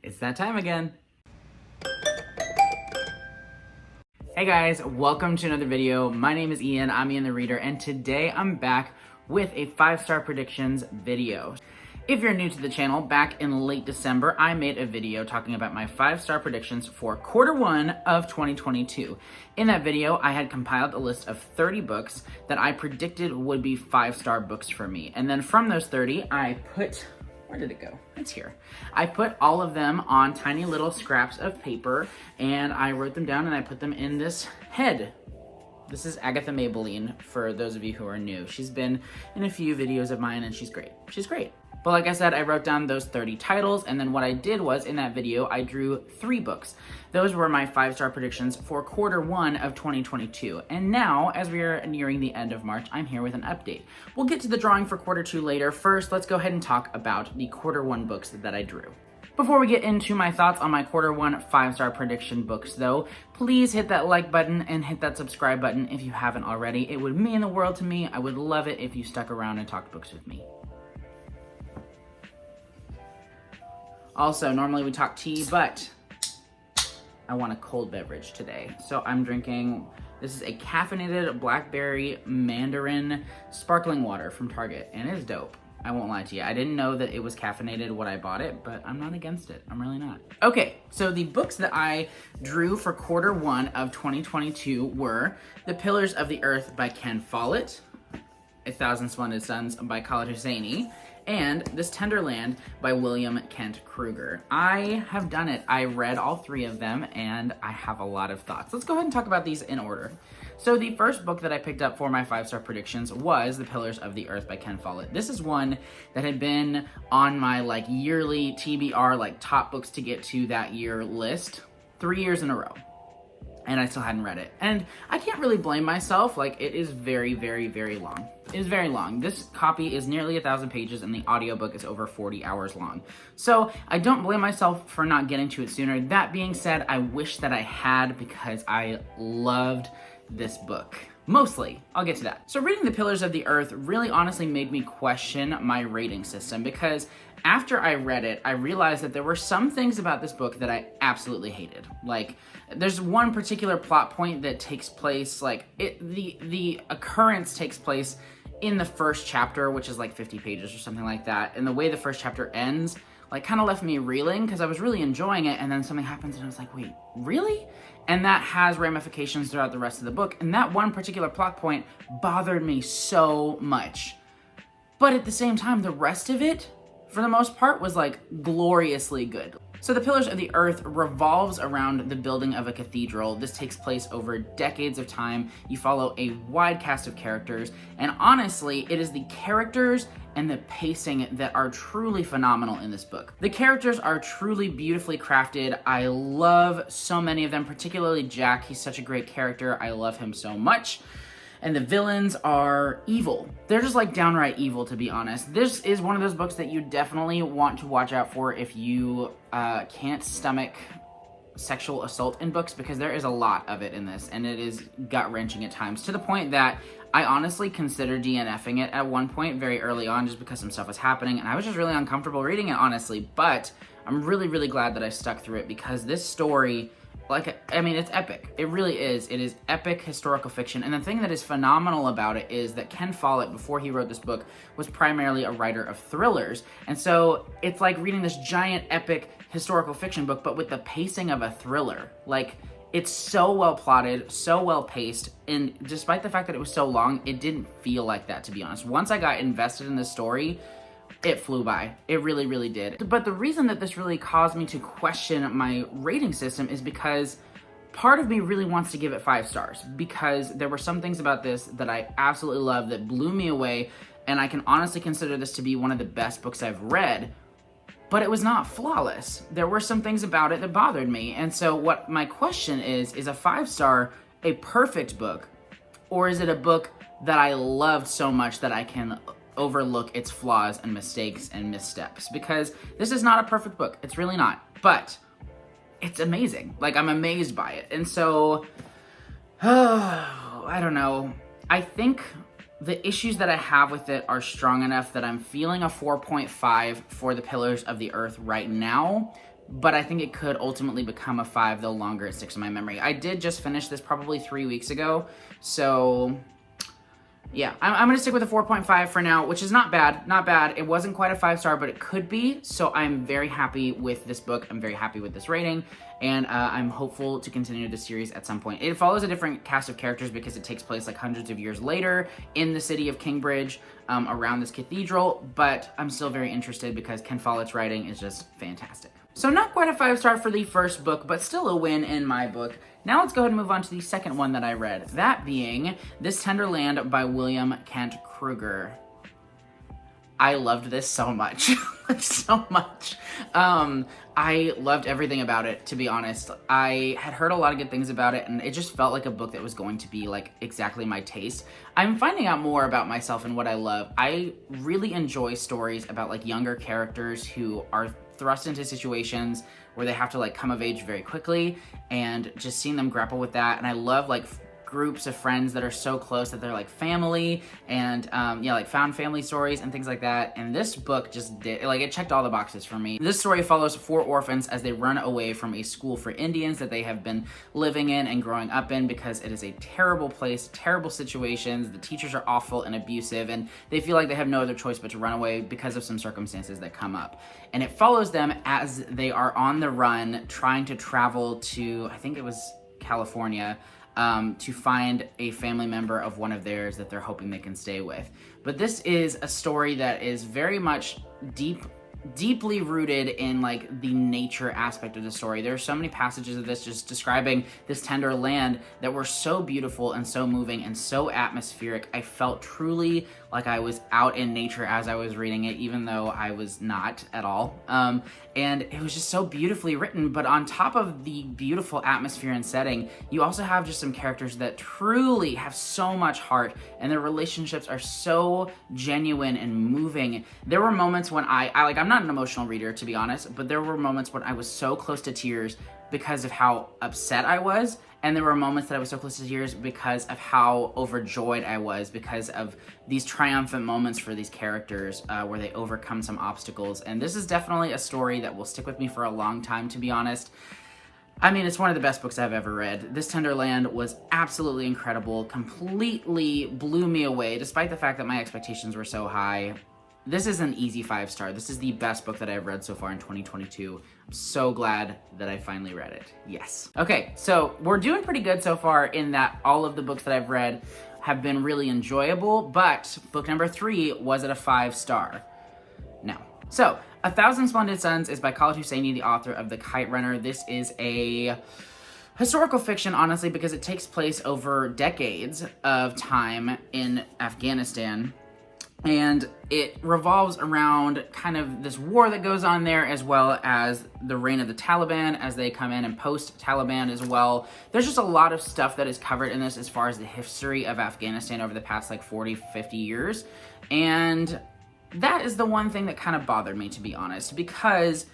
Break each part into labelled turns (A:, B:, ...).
A: It's that time again. Hey guys, welcome to another video. My name is Ian, I'm Ian the Reader, and today I'm back with a 5-star predictions video. If you're new to the channel, back in late December, I made a video talking about my 5-star predictions for quarter one of 2022. In that video, I had compiled a list of 30 books that I predicted would be 5-star books for me. And then from those 30, I put, where did it go? It's here. I put all of them on tiny little scraps of paper, and I wrote them down and I put them in this head. This is Agatha Maybelline, for those of you who are new. She's been in a few videos of mine and she's great. She's great. But like I said, I wrote down those 30 titles, and then what I did was, in that video, I drew 3 books. Those were my 5-star predictions for quarter one of 2022. And now, as we are nearing the end of March, I'm here with an update. We'll get to the drawing for quarter 2 later. First, let's go ahead and talk about the quarter 1 books that I drew. Before we get into my thoughts on my quarter 1 5-star prediction books though, please hit that like button and hit that subscribe button if you haven't already. It would mean the world to me. I would love it if you stuck around and talked books with me. Also, normally we talk tea, but I want a cold beverage today. So I'm drinking, this is a caffeinated blackberry mandarin sparkling water from Target, and it is dope. I won't lie to you. I didn't know that it was caffeinated when I bought it, but I'm not against it. I'm really not. Okay, so the books that I drew for quarter 1 of 2022 were The Pillars of the Earth by Ken Follett, A Thousand Splendid Suns by Khaled Hosseini, and This Tender Land by William Kent Kruger. I have done it. I read all 3 of them, and I have a lot of thoughts. Let's go ahead and talk about these in order. So the first book that I picked up for my 5-star predictions was The Pillars of the Earth by Ken Follett. This is one that had been on my yearly TBR, top books to get to that year list 3 years in a row. And I still hadn't read it. And I can't really blame myself. It is very, very, very long. It is very long. This copy is nearly 1,000 pages and the audiobook is over 40 hours long. So I don't blame myself for not getting to it sooner. That being said, I wish that I had, because I loved this book. Mostly. I'll get to that. So reading The Pillars of the Earth really honestly made me question my rating system, because after I read it, I realized that there were some things about this book that I absolutely hated. There's one particular plot point that takes place, the occurrence takes place in the first chapter, which is 50 pages or something like that. And the way the first chapter ends, kind of left me reeling, because I was really enjoying it, and then something happens and I was like, wait, really? And that has ramifications throughout the rest of the book. And that one particular plot point bothered me so much. But at the same time, the rest of it, for the most part, was gloriously good. So The Pillars of the Earth revolves around the building of a cathedral. This takes place over decades of time. You follow a wide cast of characters, and honestly, it is the characters and the pacing that are truly phenomenal in this book. The characters are truly beautifully crafted. I love so many of them, particularly Jack. He's such a great character. I love him so much. And the villains are evil. They're just downright evil, to be honest. This is one of those books that you definitely want to watch out for if you can't stomach sexual assault in books, because there is a lot of it in this, and it is gut-wrenching at times, to the point that I honestly considered DNFing it at one point very early on, just because some stuff was happening, and I was just really uncomfortable reading it, honestly. But I'm really, really glad that I stuck through it, because this story, it's epic. It really is. It is epic historical fiction. And the thing that is phenomenal about it is that Ken Follett, before he wrote this book, was primarily a writer of thrillers. And so it's like reading this giant epic historical fiction book, but with the pacing of a thriller. It's so well plotted, so well paced, and despite the fact that it was so long, it didn't feel like that, to be honest. Once I got invested in the story, it flew by. It really, really did. But the reason that this really caused me to question my rating system is because part of me really wants to give it 5 stars, because there were some things about this that I absolutely loved that blew me away, and I can honestly consider this to be one of the best books I've read, but it was not flawless. There were some things about it that bothered me, and so what my question is a 5-star a perfect book, or is it a book that I loved so much that I can overlook its flaws and mistakes and missteps? Because this is not a perfect book. It's really not. But it's amazing. I'm amazed by it. And so, I don't know. I think the issues that I have with it are strong enough that I'm feeling a 4.5 for The Pillars of the Earth right now. but I think it could ultimately become a 5 the longer it sticks in my memory. I did just finish this probably 3 weeks ago, so yeah, I'm gonna stick with a 4.5 for now, which is not bad, not bad. It wasn't quite a 5-star, but it could be, so I'm very happy with this book. I'm very happy with this rating, and I'm hopeful to continue the series at some point. It follows a different cast of characters because it takes place like hundreds of years later in the city of Kingbridge, around this cathedral, but I'm still very interested because Ken Follett's writing is just fantastic. So not quite a 5-star for the first book, but still a win in my book. Now let's go ahead and move on to the second one that I read, that being This Tender Land by William Kent Krueger. I loved this so much, so much. I loved everything about it, to be honest. I had heard a lot of good things about it, and it just felt like a book that was going to be like exactly my taste. I'm finding out more about myself and what I love. I really enjoy stories about like younger characters who are thrust into situations where they have to like come of age very quickly, and just seeing them grapple with that. And I love like groups of friends that are so close that they're like family, and yeah, like found family stories and things like that. And this book just did, like, it checked all the boxes for me. This story follows 4 orphans as they run away from a school for Indians that they have been living in and growing up in, because it is a terrible place, terrible situations. The teachers are awful and abusive, and they feel like they have no other choice but to run away because of some circumstances that come up. And it follows them as they are on the run, trying to travel to, I think it was California, to find a family member of one of theirs that they're hoping they can stay with. But this is a story that is very much deeply rooted in like the nature aspect of the story. There are so many passages of this just describing this tender land that were so beautiful and so moving and so atmospheric. I felt truly like I was out in nature as I was reading it, even though I was not at all. And it was just so beautifully written. But on top of the beautiful atmosphere and setting, you also have just some characters that truly have so much heart, and their relationships are so genuine and moving. There were moments when I'm not an emotional reader, to be honest, but there were moments when I was so close to tears because of how upset I was. And there were moments that I was so close to tears because of how overjoyed I was, because of these triumphant moments for these characters where they overcome some obstacles. And this is definitely a story that will stick with me for a long time, to be honest. I mean, it's one of the best books I've ever read. This Tender Land was absolutely incredible, completely blew me away, despite the fact that my expectations were so high. This is an easy 5-star. This is the best book that I've read so far in 2022. I'm so glad that I finally read it. Yes. Okay, so we're doing pretty good so far in that all of the books that I've read have been really enjoyable, but book number 3 was at a 5-star. Now, so A Thousand Splendid Suns is by Khaled Hosseini, the author of The Kite Runner. This is a historical fiction, honestly, because it takes place over decades of time in Afghanistan. And it revolves around kind of this war that goes on there, as well as the reign of the Taliban as they come in, and post-Taliban as well. There's just a lot of stuff that is covered in this as far as the history of Afghanistan over the past like 40, 50 years. And that is the one thing that kind of bothered me, to be honest, because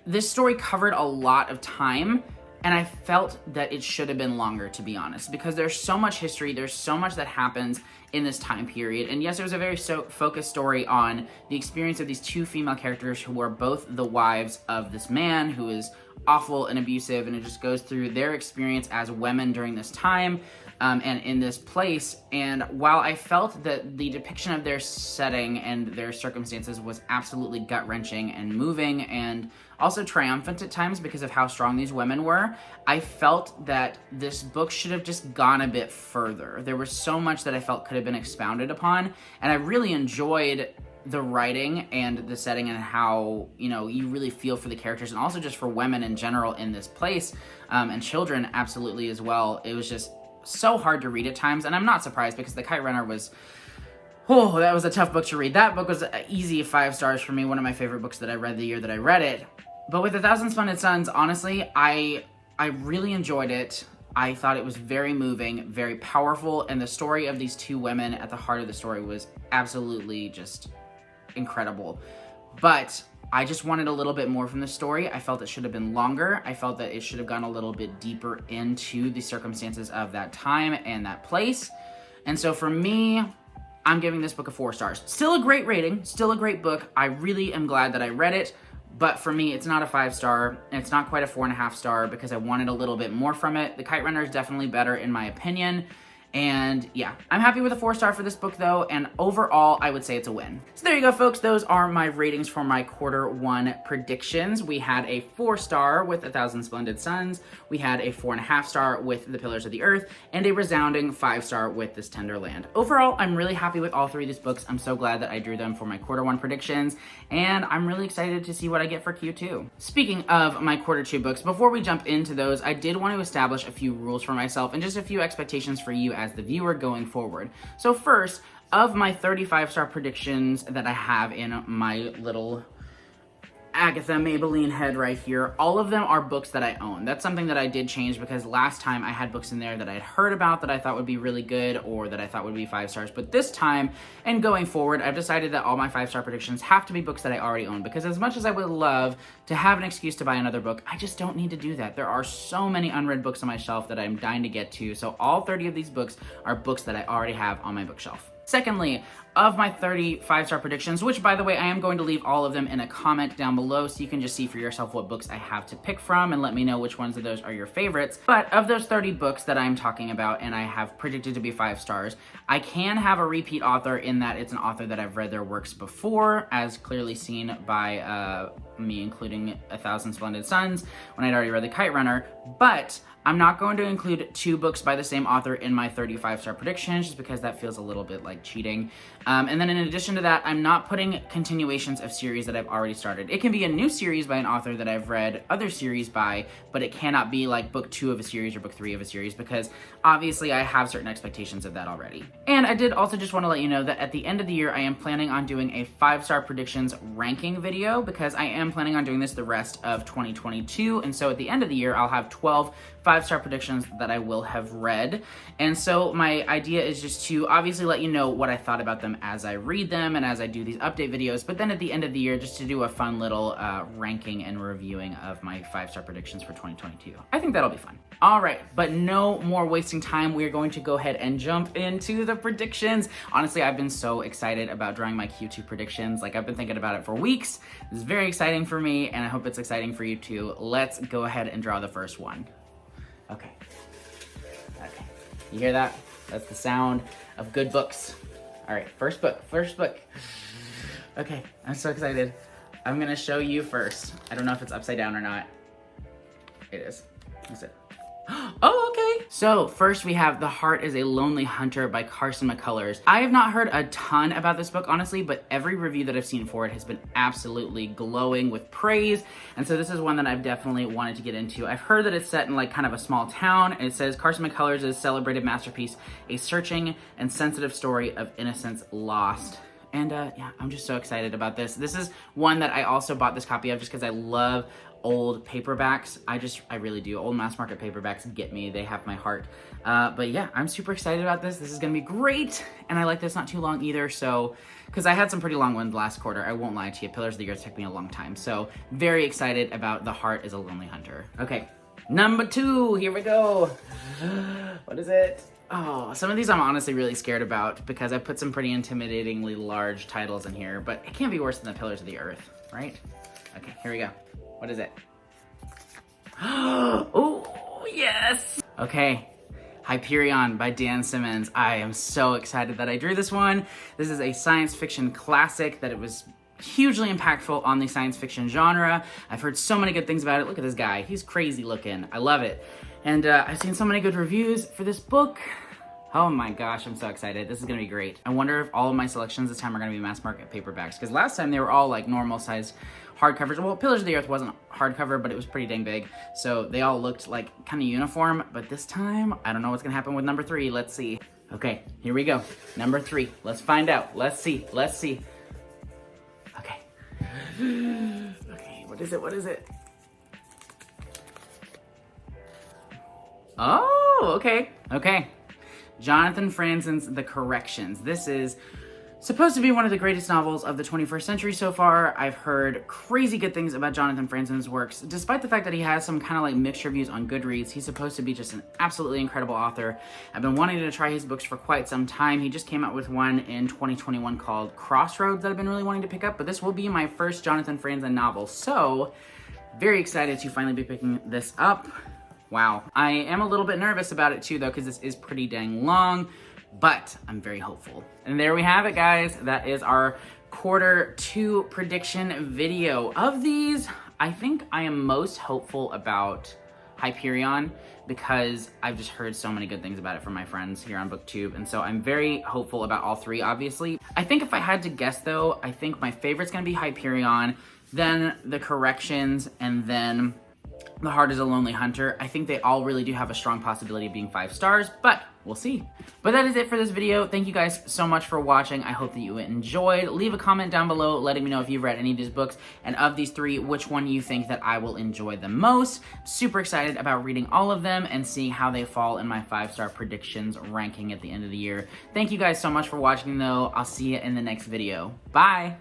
A: this story covered a lot of time, and I felt that it should have been longer, to be honest, because there's so much history, there's so much that happens in this time period. And yes, it was a very focused story on the experience of these 2 female characters who are both the wives of this man who is awful and abusive, and it just goes through their experience as women during this time and in this place. And while I felt that the depiction of their setting and their circumstances was absolutely gut-wrenching and moving, and also triumphant at times because of how strong these women were, I felt that this book should have just gone a bit further. There was so much that I felt could have been expounded upon, and I really enjoyed the writing and the setting and how, you know, you really feel for the characters, and also just for women in general in this place, and children absolutely as well. It was just so hard to read at times, and I'm not surprised, because The Kite Runner was, oh, that was a tough book to read. That book was easy 5 stars for me, one of my favorite books that I read the year that I read it. But with A Thousand Splendid Suns, honestly, I really enjoyed it. I thought it was very moving, very powerful, and the story of these 2 women at the heart of the story was absolutely just incredible. But I just wanted a little bit more from the story. I felt it should have been longer. I felt that it should have gone a little bit deeper into the circumstances of that time and that place. And so for me, I'm giving this book a 4 stars. Still a great rating, still a great book. I really am glad that I read it, But for me, it's not a 5-star, and it's not quite a 4.5-star because I wanted a little bit more from it. The Kite Runner is definitely better in my opinion. And yeah, I'm happy with a 4-star for this book though, and overall, I would say it's a win. So there you go, folks. Those are my ratings for my Q1 predictions. We had a 4-star with 1,000 Splendid Suns. We had a 4.5-star with The Pillars of the Earth, and a resounding 5-star with This Tender Land. Overall, I'm really happy with all 3 of these books. I'm so glad that I drew them for my Q1 predictions, and I'm really excited to see what I get for Q2. Speaking of my Q2 books, before we jump into those, I did want to establish a few rules for myself and just a few expectations for you as the viewer going forward. So first, of my 35-star predictions that I have in my little Agatha Maybelline head right here, all of them are books that I own. That's something that I did change because last time I had books in there that I had heard about that I thought would be really good or that I thought would be 5 stars. But this time and going forward, I've decided that all my 5-star predictions have to be books that I already own, because as much as I would love to have an excuse to buy another book, I just don't need to do that. There are so many unread books on my shelf that I'm dying to get to. So all 30 of these books are books that I already have on my bookshelf. Secondly, of my 35-star predictions, which by the way, I am going to leave all of them in a comment down below so you can just see for yourself what books I have to pick from and let me know which ones of those are your favorites. But of those 30 books that I'm talking about and I have predicted to be 5 stars, I can have a repeat author in that it's an author that I've read their works before, as clearly seen by me including 1,000 Splendid Suns when I'd already read The Kite Runner, but I'm not going to include 2 books by the same author in my 35-star predictions just because that feels a little bit like cheating. And then in addition to that, I'm not putting continuations of series that I've already started. It can be a new series by an author that I've read other series by, but it cannot be like book 2 of a series or book 3 of a series because obviously I have certain expectations of that already. And I did also just want to let you know that at the end of the year, I am planning on doing a 5-star predictions ranking video because I am planning on doing this the rest of 2022. And so at the end of the year, I'll have 12 5-star predictions that I will have read. And so my idea is just to obviously let you know what I thought about them as I read them and as I do these update videos, but then at the end of the year, just to do a fun little ranking and reviewing of my 5-star predictions for 2022. I think that'll be fun. All right, but no more wasting time. We're going to go ahead and jump into the predictions. Honestly, I've been so excited about drawing my Q2 predictions. Like, I've been thinking about it for weeks. This is very exciting for me, and I hope it's exciting for you too. Let's go ahead and draw the first one. Okay. You hear that? That's the sound of good books. All right, first book. Okay, I'm so excited. I'm gonna show you first. I don't know if it's upside down or not. It is. Is it? Oh, okay. So first we have The Heart is a Lonely Hunter by Carsima Colors. I have not heard a ton about this book, honestly, but every review that I've seen for it has been absolutely glowing with praise. And so this is one that I've definitely wanted to get into. I've heard that it's set in like kind of a small town, and it says Carsima Colors' celebrated masterpiece, a searching and sensitive story of innocence lost. And yeah, I'm just so excited about this. This is one that I also bought this copy of just because I love old paperbacks. I really do. Old mass market paperbacks get me. They have my heart. But yeah, I'm super excited about this. This is gonna be great. And I like this not too long either. So, because I had some pretty long ones last quarter. I won't lie to you. Pillars of the Earth took me a long time. So very excited about The Heart is a Lonely Hunter. Okay, number 2, here we go. What is it? Oh, some of these I'm honestly really scared about because I put some pretty intimidatingly large titles in here, but it can't be worse than The Pillars of the Earth, right? Okay, here we go. What is it? Oh, yes! Okay, Hyperion by Dan Simmons. I am so excited that I drew this one. This is a science fiction classic that it was hugely impactful on the science fiction genre. I've heard so many good things about it. Look at this guy. He's crazy looking. I love it. And I've seen so many good reviews for this book. Oh my gosh, I'm so excited. This is gonna be great. I wonder if all of my selections this time are gonna be mass market paperbacks, because last time they were all like normal size hardcovers. Well, Pillars of the Earth wasn't hardcover, but it was pretty dang big. So they all looked like kind of uniform, but this time, I don't know what's gonna happen with number 3. Let's see. Okay, here we go. Number 3, let's find out. Let's see. Okay. Okay, what is it? Oh, okay. Jonathan Franzen's The Corrections. This is Supposed to be one of the greatest novels of the 21st century so far. I've heard crazy good things about Jonathan Franzen's works. Despite the fact that he has some kind of like mixed reviews on Goodreads, he's supposed to be just an absolutely incredible author. I've been wanting to try his books for quite some time. He just came out with one in 2021 called Crossroads that I've been really wanting to pick up, but this will be my first Jonathan Franzen novel, so very excited to finally be picking this up. Wow. I am a little bit nervous about it too though, because this is pretty dang long, but I'm very hopeful. And there we have it, guys. That is our Q2 prediction video. Of these, I think I am most hopeful about Hyperion because I've just heard so many good things about it from my friends here on BookTube, and so I'm very hopeful about all three, obviously. I think if I had to guess though, I think my favorite's gonna be Hyperion, then The Corrections, and then The Heart is a Lonely Hunter. I think they all really do have a strong possibility of being 5 stars, but we'll see. But that is it for this video. Thank you guys so much for watching. I hope that you enjoyed. Leave a comment down below letting me know if you've read any of these books, and of these three, which one you think that I will enjoy the most. Super excited about reading all of them and seeing how they fall in my 5-star predictions ranking at the end of the year. Thank you guys so much for watching though. I'll see you in the next video. Bye!